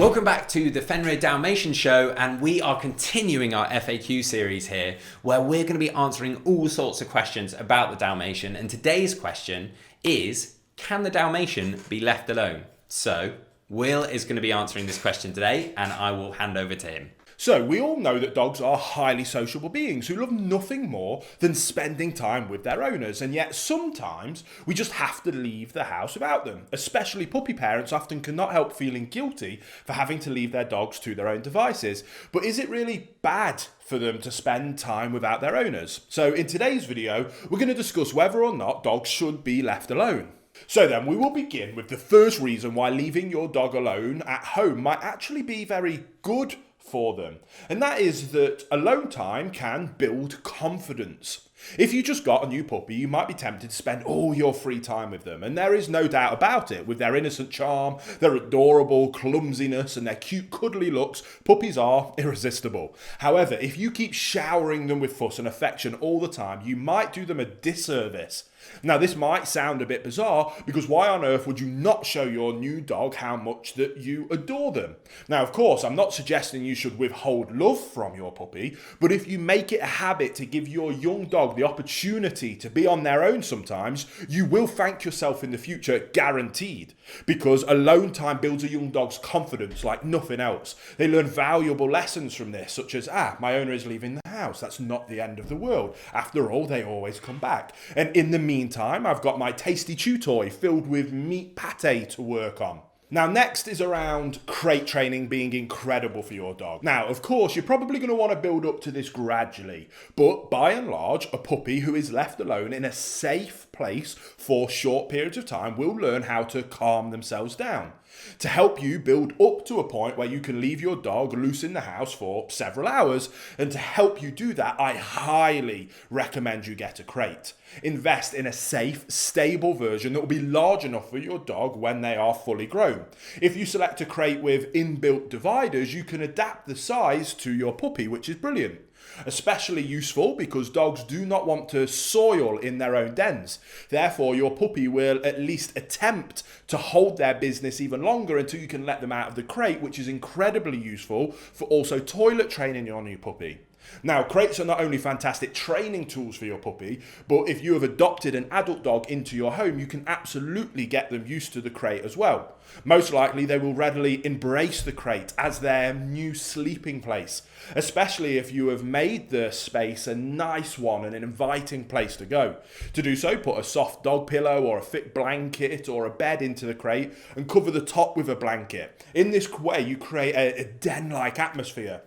Welcome back to the Fenrir Dalmatian show, and we are continuing our FAQ series here where we're going to be answering all sorts of questions about the Dalmatian, and today's question is, can the Dalmatian be left alone? So Will is going to be answering this question today, and I will hand over to him. So, we all know that dogs are highly sociable beings who love nothing more than spending time with their owners, and yet sometimes we just have to leave the house without them. Especially puppy parents often cannot help feeling guilty for having to leave their dogs to their own devices. But is it really bad for them to spend time without their owners? So in today's video, we're going to discuss whether or not dogs should be left alone. So then, we will begin with the first reason why leaving your dog alone at home might actually be very good for them, and that is that alone time can build confidence. If you just got a new puppy, you might be tempted to spend all your free time with them, and there is no doubt about it. With their innocent charm, their adorable clumsiness, and their cute cuddly looks, puppies are irresistible. However, if you keep showering them with fuss and affection all the time, you might do them a disservice. Now, this might sound a bit bizarre, because why on earth would you not show your new dog how much that you adore them? Now, of course, I'm not suggesting you should withhold love from your puppy, but if you make it a habit to give your young dog the opportunity to be on their own sometimes, you will thank yourself in the future, guaranteed. Because alone time builds a young dog's confidence like nothing else. They learn valuable lessons from this, such as, my owner is leaving the house. That's not the end of the world. After all, they always come back. And in the meantime, I've got my tasty chew toy filled with meat pate to work on. Now, next is around crate training being incredible for your dog. Now, of course, you're probably going to want to build up to this gradually, but by and large, a puppy who is left alone in a safe place for short periods of time will learn how to calm themselves down. To help you build up to a point where you can leave your dog loose in the house for several hours, and to help you do that, I highly recommend you get a crate. Invest in a safe, stable version that will be large enough for your dog when they are fully grown. If you select a crate with inbuilt dividers, you can adapt the size to your puppy, which is brilliant. Especially useful because dogs do not want to soil in their own dens. Therefore, your puppy will at least attempt to hold their business even longer until you can let them out of the crate, which is incredibly useful for also toilet training your new puppy. Now, crates are not only fantastic training tools for your puppy, but if you have adopted an adult dog into your home, you can absolutely get them used to the crate as well. Most likely, they will readily embrace the crate as their new sleeping place, especially if you have made the space a nice one and an inviting place to go. To do so, put a soft dog pillow or a thick blanket or a bed into the crate and cover the top with a blanket. In this way, you create a den-like atmosphere,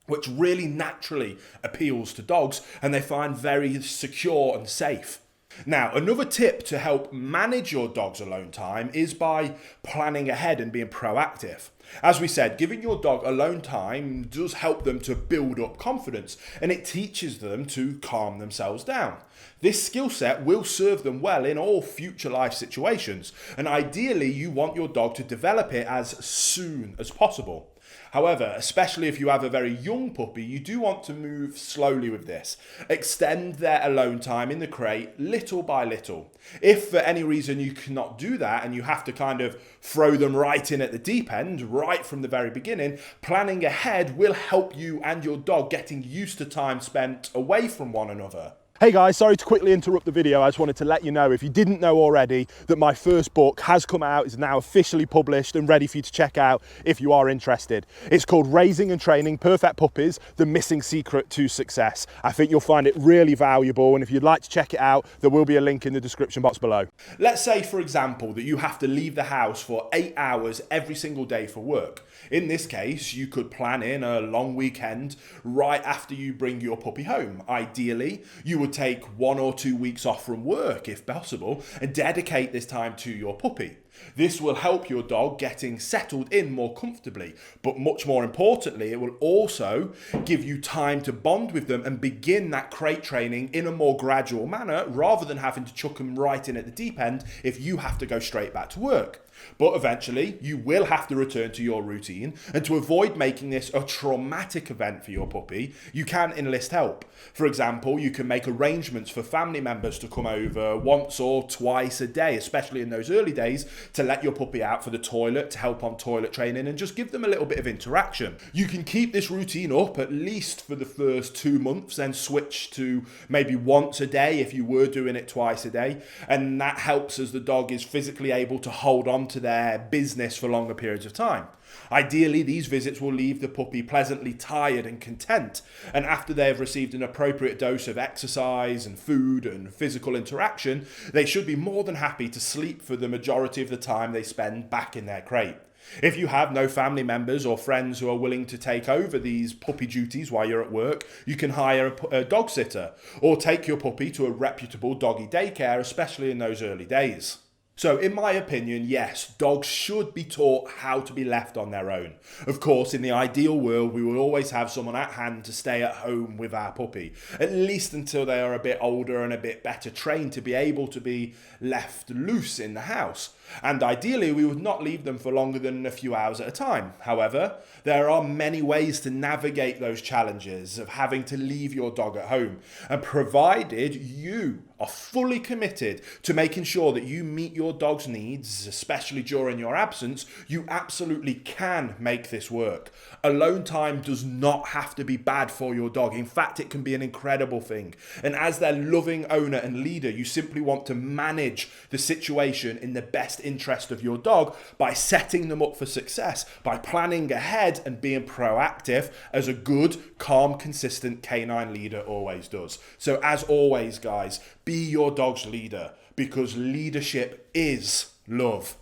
which really naturally appeals to dogs and they find very secure and safe. Now, another tip to help manage your dog's alone time is by planning ahead and being proactive. As we said, giving your dog alone time does help them to build up confidence, and it teaches them to calm themselves down. This skill set will serve them well in all future life situations, and ideally you want your dog to develop it as soon as possible. However, especially if you have a very young puppy, you do want to move slowly with this. Extend their alone time in the crate little by little. If for any reason you cannot do that and you have to kind of throw them right in at the deep end, right from the very beginning, planning ahead will help you and your dog getting used to time spent away from one another. Hey guys, sorry to quickly interrupt the video. I just wanted to let you know, if you didn't know already, that my first book has come out, is now officially published and ready for you to check out if you are interested. It's called Raising and Training Perfect Puppies, The Missing Secret to Success. I think you'll find it really valuable, and if you'd like to check it out, there will be a link in the description box below. Let's say, for example, that you have to leave the house for 8 hours every single day for work. In this case, you could plan in a long weekend right after you bring your puppy home. Ideally, you would take 1 or 2 weeks off from work if possible and dedicate this time to your puppy. This will help your dog getting settled in more comfortably, but much more importantly, it will also give you time to bond with them and begin that crate training in a more gradual manner rather than having to chuck them right in at the deep end if you have to go straight back to work. But eventually, you will have to return to your routine, and to avoid making this a traumatic event for your puppy, you can enlist help. For example, you can make a arrangements for family members to come over once or twice a day, especially in those early days, to let your puppy out for the toilet, to help on toilet training, and just give them a little bit of interaction. You can keep this routine up at least for the first 2 months, then switch to maybe once a day if you were doing it twice a day, and that helps as the dog is physically able to hold on to their business for longer periods of time. Ideally, these visits will leave the puppy pleasantly tired and content, and after they have received an appropriate dose of exercise and food and physical interaction, they should be more than happy to sleep for the majority of the time they spend back in their crate. If you have no family members or friends who are willing to take over these puppy duties while you're at work, you can hire a dog sitter or take your puppy to a reputable doggy daycare, especially in those early days. So, in my opinion, yes, dogs should be taught how to be left on their own. Of course, in the ideal world, we will always have someone at hand to stay at home with our puppy, at least until they are a bit older and a bit better trained to be able to be left loose in the house. And ideally, we would not leave them for longer than a few hours at a time. However, there are many ways to navigate those challenges of having to leave your dog at home. And provided you are fully committed to making sure that you meet your dog's needs, especially during your absence, you absolutely can make this work. Alone time does not have to be bad for your dog. In fact, it can be an incredible thing. And as their loving owner and leader, you simply want to manage the situation in the best interest of your dog by setting them up for success, by planning ahead and being proactive, as a good, calm, consistent canine leader always does. So as always, guys, be your dog's leader, because leadership is love.